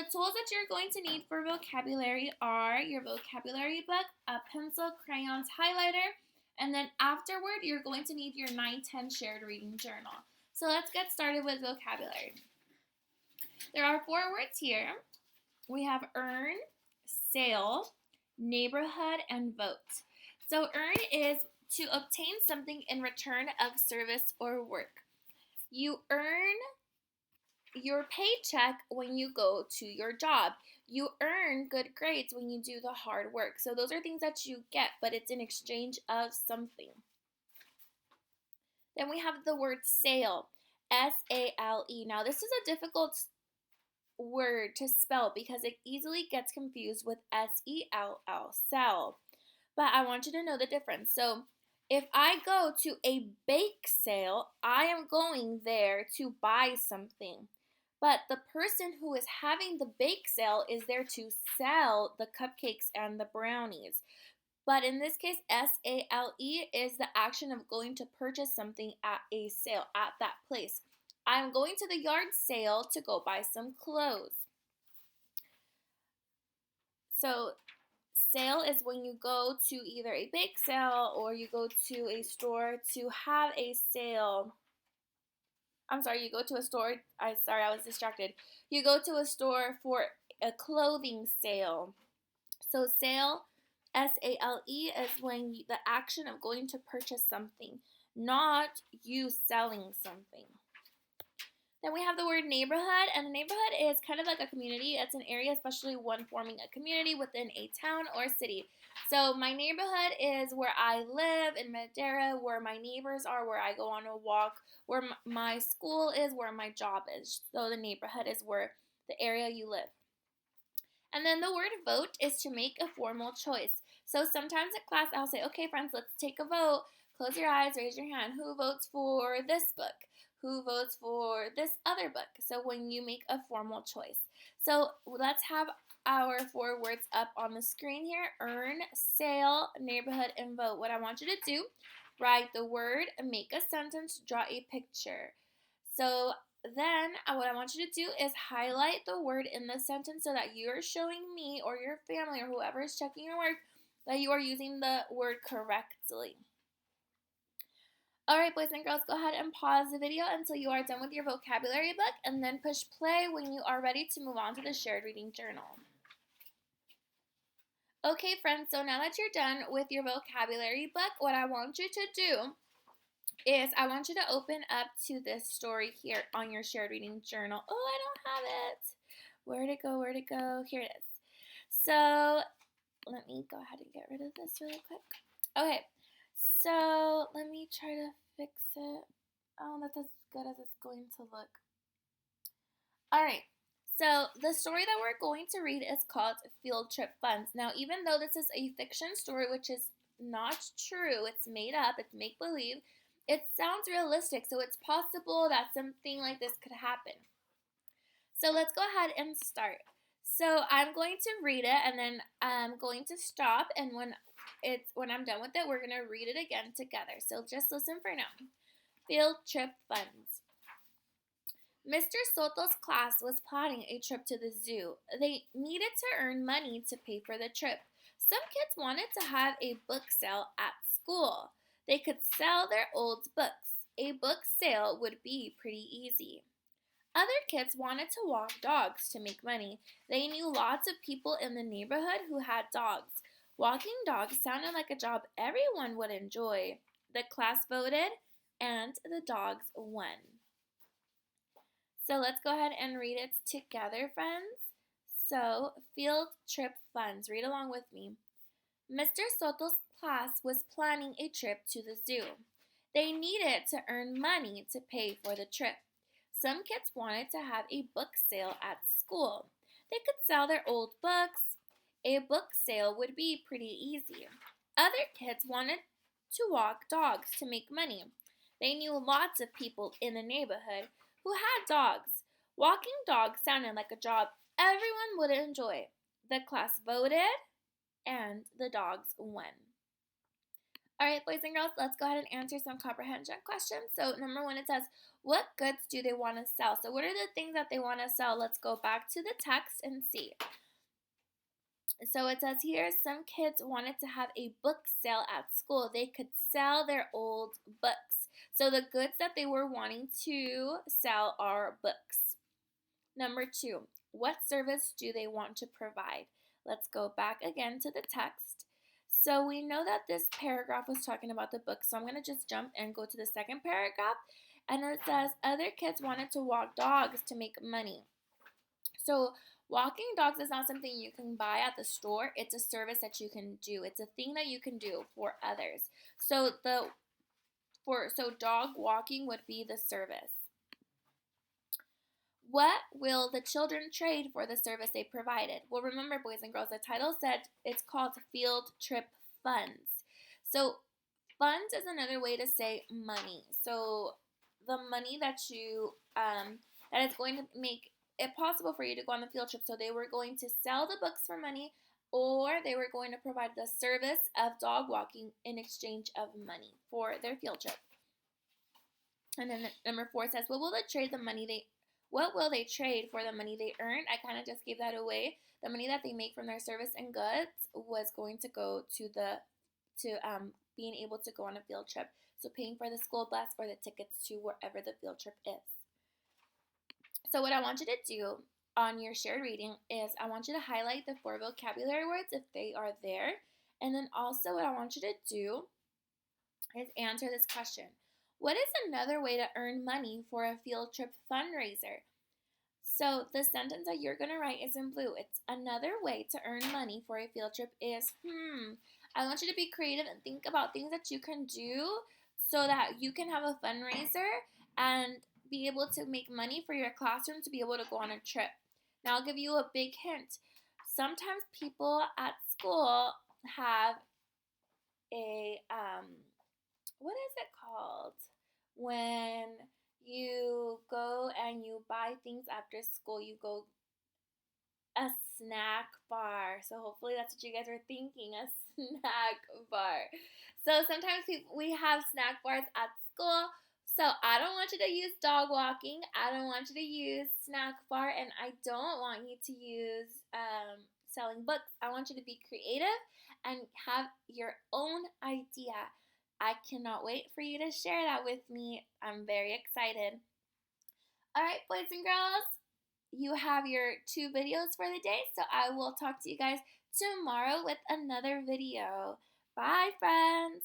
the tools that you're going to need for vocabulary are your vocabulary book, a pencil, crayons, highlighter, and then afterward you're going to need your 910 shared reading journal. So let's get started with vocabulary. There are 4 words here. We have earn, sale, neighborhood, and vote. So earn is to obtain something in return of service or work. You earn your paycheck when you go to your job. You earn good grades when you do the hard work. So those are things that you get, but it's in exchange of something. Then we have the word sale, S-A-L-E. Now this is a difficult word to spell because it easily gets confused with S-E-L-L, sell. But I want you to know the difference. So if I go to a bake sale, I am going there to buy something. But the person who is having the bake sale is there to sell the cupcakes and the brownies. But in this case, S-A-L-E is the action of going to purchase something at a sale, at that place. I'm going to the yard sale to go buy some clothes. So sale is when you go to either a bake sale or you go to a store to have a sale. You go to a store, I was distracted. You go to a store for a clothing sale. So sale, S-A-L-E, is when the action of going to purchase something, not you selling something. Then we have the word neighborhood, and a neighborhood is kind of like a community. It's an area, especially one forming a community within a town or city. So my neighborhood is where I live in Madera, where my neighbors are, where I go on a walk, where my school is, where my job is. So the neighborhood is where the area you live. And then the word vote is to make a formal choice. So sometimes in class I'll say, okay friends, let's take a vote. Close your eyes, raise your hand. Who votes for this book? Who votes for this other book? So when you make a formal choice. So let's have our 4 words up on the screen here. Earn, sale, neighborhood, and vote. What I want you to do, write the word, make a sentence, draw a picture. So then what I want you to do is highlight the word in the sentence so that you're showing me or your family or whoever is checking your work that you are using the word correctly. Alright, boys and girls, go ahead and pause the video until you are done with your vocabulary book and then push play when you are ready to move on to the shared reading journal. Okay, friends, so now that you're done with your vocabulary book, what I want you to do is I want you to open up to this story here on your shared reading journal. Oh, I don't have it. Where'd it go? Where'd it go? Here it is. So let me go ahead and get rid of this really quick. Okay. So let me try to fix it. Oh, that's as good as it's going to look. Alright, so the story that we're going to read is called Field Trip Funds. Now, even though this is a fiction story, which is not true, it's made up, it's make-believe, it sounds realistic, so it's possible that something like this could happen. So let's go ahead and start. So I'm going to read it, and then I'm going to stop, and when I'm done with it, we're going to read it again together. So just listen for now. Field Trip Funds. Mr. Soto's class was planning a trip to the zoo. They needed to earn money to pay for the trip. Some kids wanted to have a book sale at school. They could sell their old books. A book sale would be pretty easy. Other kids wanted to walk dogs to make money. They knew lots of people in the neighborhood who had dogs. Walking dogs sounded like a job everyone would enjoy. The class voted, and the dogs won. So let's go ahead and read it together, friends. So, Field Trip Funds. Read along with me. Mr. Soto's class was planning a trip to the zoo. They needed to earn money to pay for the trip. Some kids wanted to have a book sale at school. They could sell their old books. A book sale would be pretty easy. Other kids wanted to walk dogs to make money. They knew lots of people in the neighborhood who had dogs. Walking dogs sounded like a job everyone would enjoy. The class voted, and the dogs won. All right, boys and girls, let's go ahead and answer some comprehension questions. So, number one, it says, what goods do they want to sell? So, what are the things that they want to sell? Let's go back to the text and see. So, it says here, some kids wanted to have a book sale at school. They could sell their old books. So, the goods that they were wanting to sell are books. Number two, what service do they want to provide? Let's go back again to the text. So we know that this paragraph was talking about the book. So I'm going to just jump and go to the second paragraph. And it says, other kids wanted to walk dogs to make money. So walking dogs is not something you can buy at the store. It's a service that you can do. It's a thing that you can do for others. So dog walking would be the service. What will the children trade for the service they provided? Well, remember, boys and girls, the title said it's called Field Trip Funds. So funds is another way to say money. So the money that that is going to make it possible for you to go on the field trip. So they were going to sell the books for money, or they were going to provide the service of dog walking in exchange of money for their field trip. And then number 4 says, what will they trade for the money they earned? I kind of just gave that away. The money that they make from their service and goods was going to go to being able to go on a field trip. So paying for the school bus or the tickets to wherever the field trip is. So what I want you to do on your shared reading is I want you to highlight the 4 vocabulary words if they are there. And then also what I want you to do is answer this question. What is another way to earn money for a field trip fundraiser? So the sentence that you're going to write is in blue. It's another way to earn money for a field trip is, I want you to be creative and think about things that you can do so that you can have a fundraiser and be able to make money for your classroom to be able to go on a trip. Now I'll give you a big hint. Sometimes people at school have a, what is it called? When you go and you buy things after school, you go a snack bar. So hopefully that's what you guys are thinking, a snack bar. So sometimes we have snack bars at school. So I don't want you to use dog walking. I don't want you to use snack bar. And I don't want you to use selling books. I want you to be creative and have your own idea. I cannot wait for you to share that with me. I'm very excited. All right, boys and girls, you have your 2 videos for the day, so I will talk to you guys tomorrow with another video. Bye, friends.